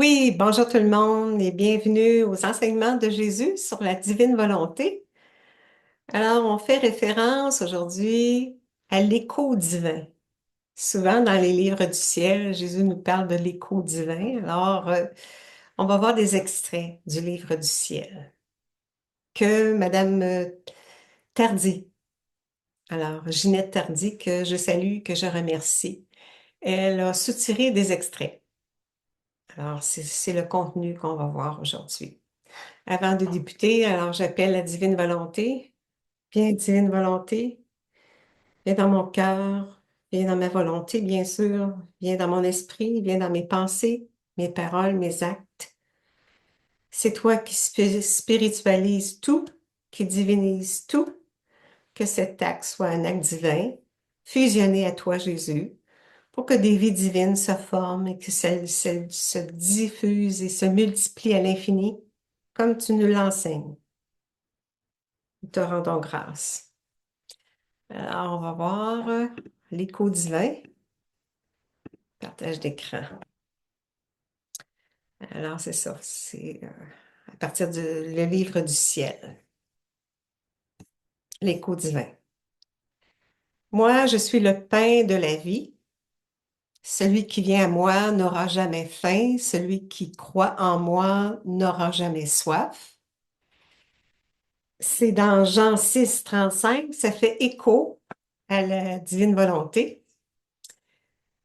Oui, bonjour tout le monde et bienvenue aux enseignements de Jésus sur la divine volonté. Alors, on fait référence aujourd'hui à l'écho divin. Souvent dans les livres du ciel, Jésus nous parle de l'écho divin. Alors, on va voir des extraits du livre du ciel que Madame Tardy, alors Ginette Tardy, que je salue, que je remercie, elle a soutiré des extraits. Alors, c'est le contenu qu'on va voir aujourd'hui. Avant de débuter, alors j'appelle la divine volonté. Viens, divine volonté, viens dans mon cœur, viens dans ma volonté, bien sûr, viens dans mon esprit, viens dans mes pensées, mes paroles, mes actes. C'est toi qui spiritualise tout, qui divinise tout, que cet acte soit un acte divin, fusionné à toi, Jésus, pour que des vies divines se forment et que celles se diffusent et se multiplient à l'infini, comme tu nous l'enseignes. Nous te rendons grâce. Alors, on va voir l'écho divin, partage d'écran. Alors, c'est ça, c'est à partir du le livre du ciel, l'écho divin. Moi, je suis le pain de la vie. Celui qui vient à moi n'aura jamais faim. Celui qui croit en moi n'aura jamais soif. C'est dans Jean 6, 35. Ça fait écho à la divine volonté.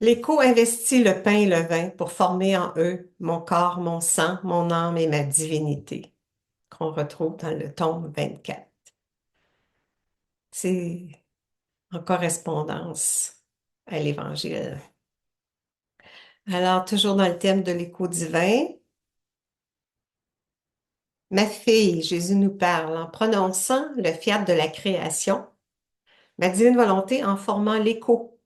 L'écho investit le pain et le vin pour former en eux mon corps, mon sang, mon âme et ma divinité, qu'on retrouve dans le tome 24. C'est en correspondance à l'Évangile. Alors, toujours dans le thème de l'écho divin, ma fille, Jésus nous parle en prononçant le fiat de la création, ma divine volonté en formant l'écho,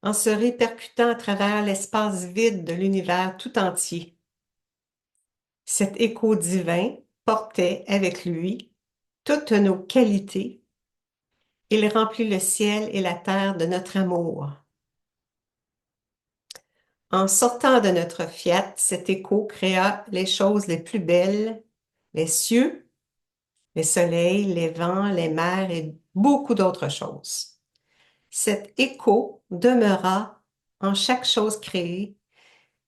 en se répercutant à travers l'espace vide de l'univers tout entier. Cet écho divin portait avec lui toutes nos qualités. Il remplit le ciel et la terre de notre amour. En sortant de notre fiat, cet écho créa les choses les plus belles, les cieux, les soleils, les vents, les mers et beaucoup d'autres choses. Cet écho demeura en chaque chose créée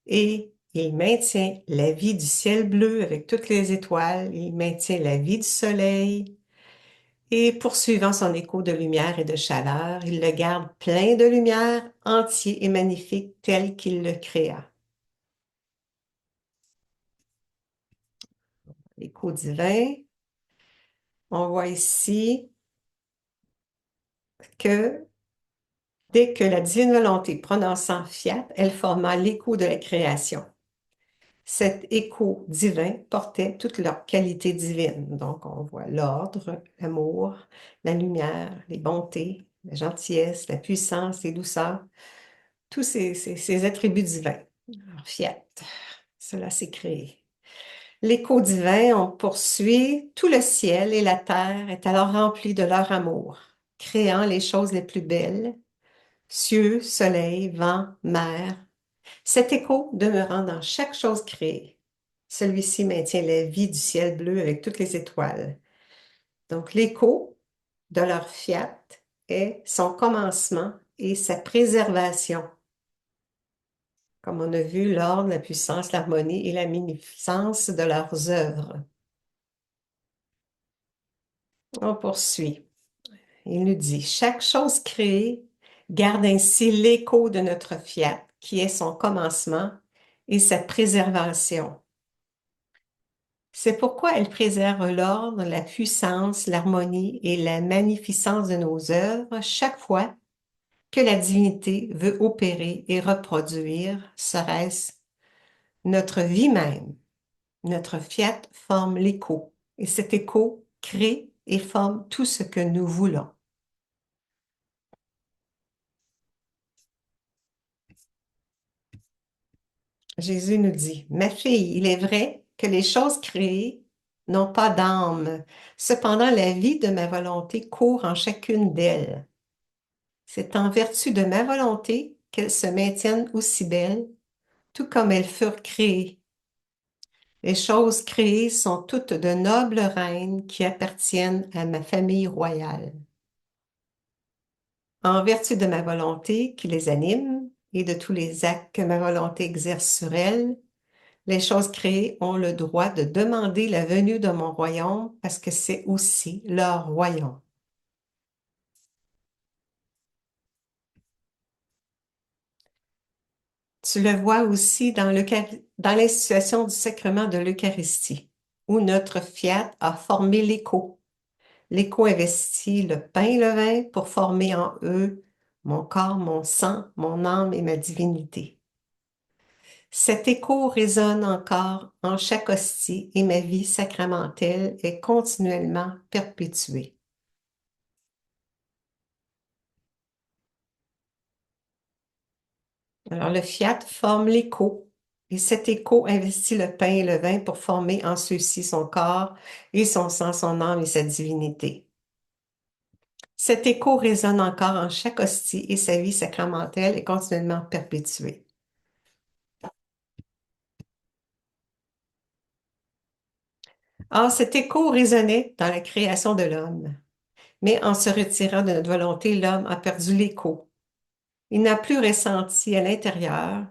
et il maintient la vie du ciel bleu avec toutes les étoiles, il maintient la vie du soleil, et poursuivant son écho de lumière et de chaleur, il le garde plein de lumière, entier et magnifique tel qu'il le créa. L'écho divin, on voit ici que dès que la divine volonté prononçant fiat, elle forma l'écho de la création. Cet écho divin portait toutes leurs qualités divines. Donc, on voit l'ordre, l'amour, la lumière, les bontés, la gentillesse, la puissance, les douceurs, tous ces attributs divins. Alors, fiat, cela s'est créé. L'écho divin, on poursuit, tout le ciel et la terre est alors rempli de leur amour, créant les choses les plus belles, cieux, soleil, vent, mer. Cet écho demeurant dans chaque chose créée. Celui-ci maintient la vie du ciel bleu avec toutes les étoiles. Donc, l'écho de leur fiat est son commencement et sa préservation. Comme on a vu, l'ordre, la puissance, l'harmonie et la magnificence de leurs œuvres. On poursuit. Il nous dit, chaque chose créée garde ainsi l'écho de notre fiat, qui est son commencement et sa préservation. C'est pourquoi elle préserve l'ordre, la puissance, l'harmonie et la magnificence de nos œuvres chaque fois que la divinité veut opérer et reproduire, serait-ce notre vie même. Notre fiat forme l'écho et cet écho crée et forme tout ce que nous voulons. Jésus nous dit, ma fille, il est vrai que les choses créées n'ont pas d'âme. Cependant, la vie de ma volonté court en chacune d'elles. C'est en vertu de ma volonté qu'elles se maintiennent aussi belles, tout comme elles furent créées. Les choses créées sont toutes de nobles reines qui appartiennent à ma famille royale. En vertu de ma volonté qui les anime et de tous les actes que ma volonté exerce sur elles, les choses créées ont le droit de demander la venue de mon royaume parce que c'est aussi leur royaume. Tu le vois aussi dans l'institution du sacrement de l'Eucharistie, où notre fiat a formé l'écho. L'écho investit le pain et le vin pour former en eux mon corps, mon sang, mon âme et ma divinité. Cet écho résonne encore en chaque hostie et ma vie sacramentelle est continuellement perpétuée. Alors, le fiat forme l'écho et cet écho investit le pain et le vin pour former en ceux-ci son corps et son sang, son âme et sa divinité. Cet écho résonne encore en chaque hostie et sa vie sacramentelle est continuellement perpétuée. Or, cet écho résonnait dans la création de l'homme, mais en se retirant de notre volonté, l'homme a perdu l'écho. Il n'a plus ressenti à l'intérieur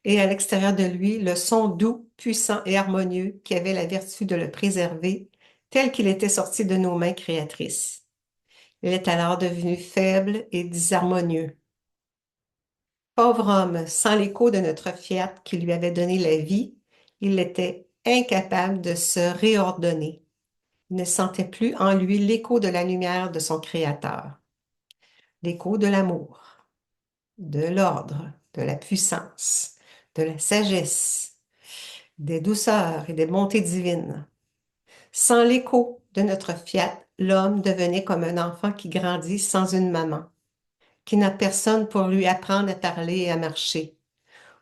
et à l'extérieur de lui le son doux, puissant et harmonieux qui avait la vertu de le préserver tel qu'il était sorti de nos mains créatrices. Il est alors devenu faible et disharmonieux. Pauvre homme, sans l'écho de notre fiat qui lui avait donné la vie, il était incapable de se réordonner. Il ne sentait plus en lui l'écho de la lumière de son Créateur, l'écho de l'amour, de l'ordre, de la puissance, de la sagesse, des douceurs et des bontés divines. Sans l'écho de notre fiat, l'homme devenait comme un enfant qui grandit sans une maman, qui n'a personne pour lui apprendre à parler et à marcher,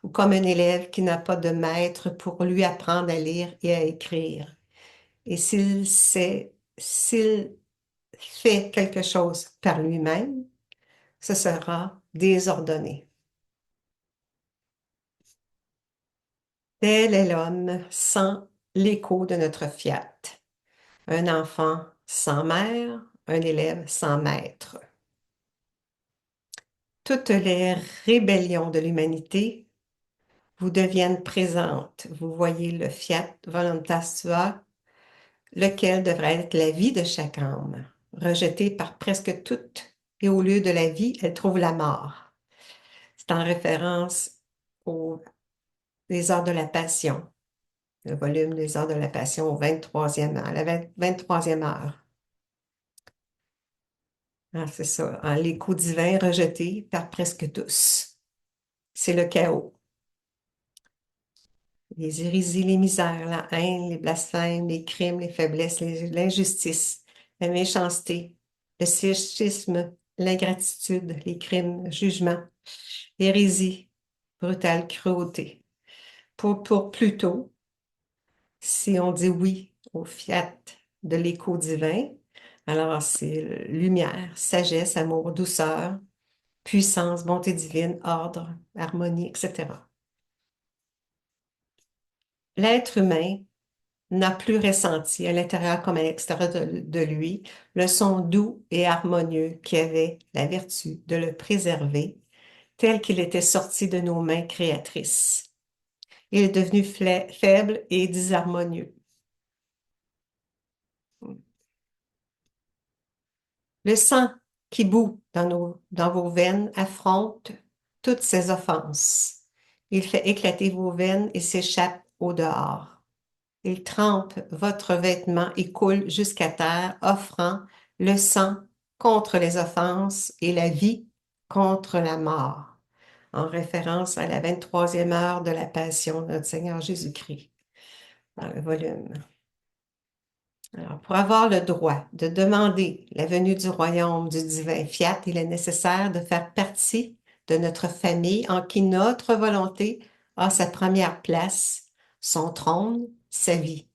ou comme un élève qui n'a pas de maître pour lui apprendre à lire et à écrire. Et s'il fait quelque chose par lui-même, ce sera désordonné. Tel est l'homme sans l'écho de notre fiat. Un enfant sans mère, un élève sans maître. Toutes les rébellions de l'humanité vous deviennent présentes. Vous voyez le fiat voluntas tua, lequel devrait être la vie de chaque âme, rejetée par presque toutes, et au lieu de la vie, elle trouve la mort. C'est en référence aux Les Heures de la Passion, le volume des Heures de la Passion au 23e, à la 23e heure. Ah, c'est ça, l'écho divin rejeté par presque tous. C'est le chaos. Les hérésies, les misères, la haine, les blasphèmes, les crimes, les faiblesses, l'injustice, la méchanceté, le schisme, l'ingratitude, les crimes, le jugement, l'hérésie, brutale cruauté. Pour Pluto, si on dit oui au fiat de l'écho divin, alors c'est lumière, sagesse, amour, douceur, puissance, bonté divine, ordre, harmonie, etc. L'être humain n'a plus ressenti à l'intérieur comme à l'extérieur de lui le son doux et harmonieux qui avait la vertu de le préserver tel qu'il était sorti de nos mains créatrices. Il est devenu faible et disharmonieux. Le sang qui bout dans vos veines affronte toutes ces offenses. Il fait éclater vos veines et s'échappe au dehors. Il trempe votre vêtement et coule jusqu'à terre, offrant le sang contre les offenses et la vie contre la mort, en référence à la 23e heure de la Passion de notre Seigneur Jésus-Christ, dans le volume. Alors, pour avoir le droit de demander la venue du royaume du divin fiat, il est nécessaire de faire partie de notre famille en qui notre volonté a sa première place, son trône, sa vie.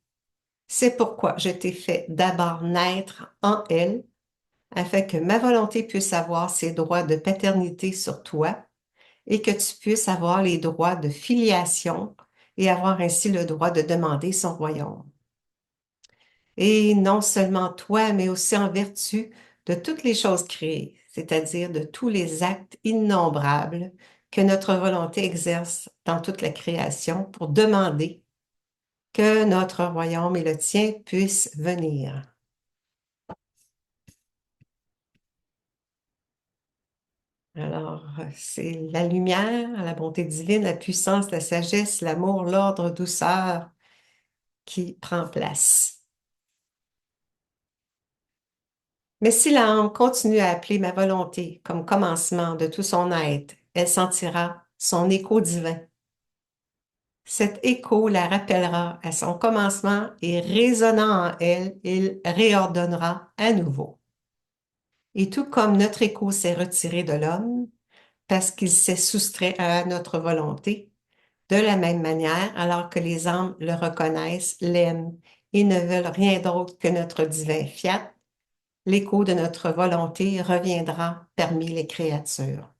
C'est pourquoi je t'ai fait d'abord naître en elle, afin que ma volonté puisse avoir ses droits de paternité sur toi et que tu puisses avoir les droits de filiation et avoir ainsi le droit de demander son royaume. Et non seulement toi, mais aussi en vertu de toutes les choses créées, c'est-à-dire de tous les actes innombrables que notre volonté exerce dans toute la création pour demander que notre royaume et le tien puissent venir. Alors, c'est la lumière, la bonté divine, la puissance, la sagesse, l'amour, l'ordre, douceur qui prend place. Mais si l'âme continue à appeler ma volonté comme commencement de tout son être, elle sentira son écho divin. Cet écho la rappellera à son commencement et résonnant en elle, il réordonnera à nouveau. Et tout comme notre écho s'est retiré de l'homme, parce qu'il s'est soustrait à notre volonté, de la même manière, alors que les âmes le reconnaissent, l'aiment et ne veulent rien d'autre que notre divin fiat, l'écho de notre volonté reviendra parmi les créatures.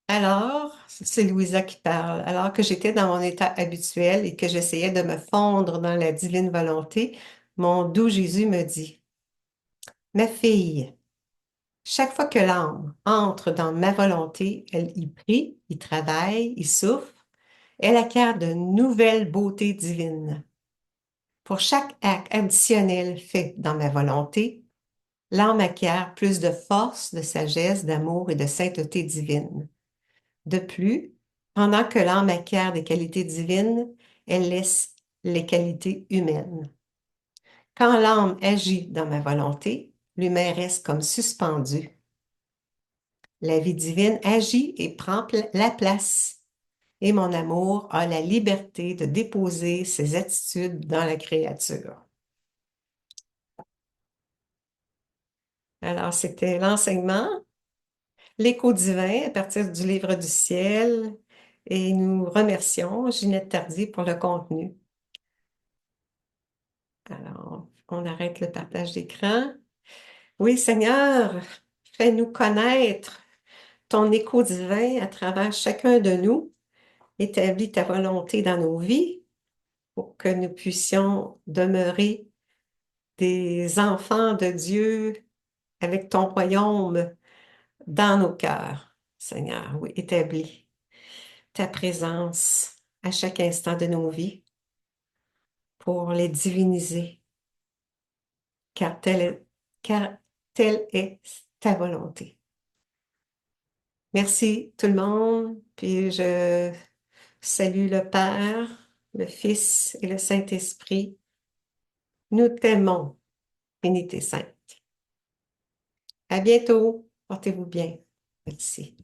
Alors, c'est Louisa qui parle. Alors que j'étais dans mon état habituel et que j'essayais de me fondre dans la divine volonté, mon doux Jésus me dit, ma fille, chaque fois que l'âme entre dans ma volonté, elle y prie, y travaille, y souffre, elle acquiert de nouvelles beautés divines. Pour chaque acte additionnel fait dans ma volonté, l'âme acquiert plus de force, de sagesse, d'amour et de sainteté divine. De plus, pendant que l'âme acquiert des qualités divines, elle laisse les qualités humaines. Quand l'âme agit dans ma volonté, l'humain reste comme suspendu. La vie divine agit et prend la place. Et mon amour a la liberté de déposer ses attitudes dans la créature. Alors, c'était l'enseignement, l'écho divin à partir du livre du ciel. Et nous remercions Ginette Tardy pour le contenu. Alors, on arrête le partage d'écran. Oui, Seigneur, fais-nous connaître ton écho divin à travers chacun de nous. Établis ta volonté dans nos vies pour que nous puissions demeurer des enfants de Dieu avec ton royaume dans nos cœurs. Seigneur, oui, établis ta présence à chaque instant de nos vies pour les diviniser, car car telle est ta volonté. Merci tout le monde, puis je salue le Père, le Fils et le Saint-Esprit. Nous t'aimons, Trinité Sainte. À bientôt, portez-vous bien. Merci.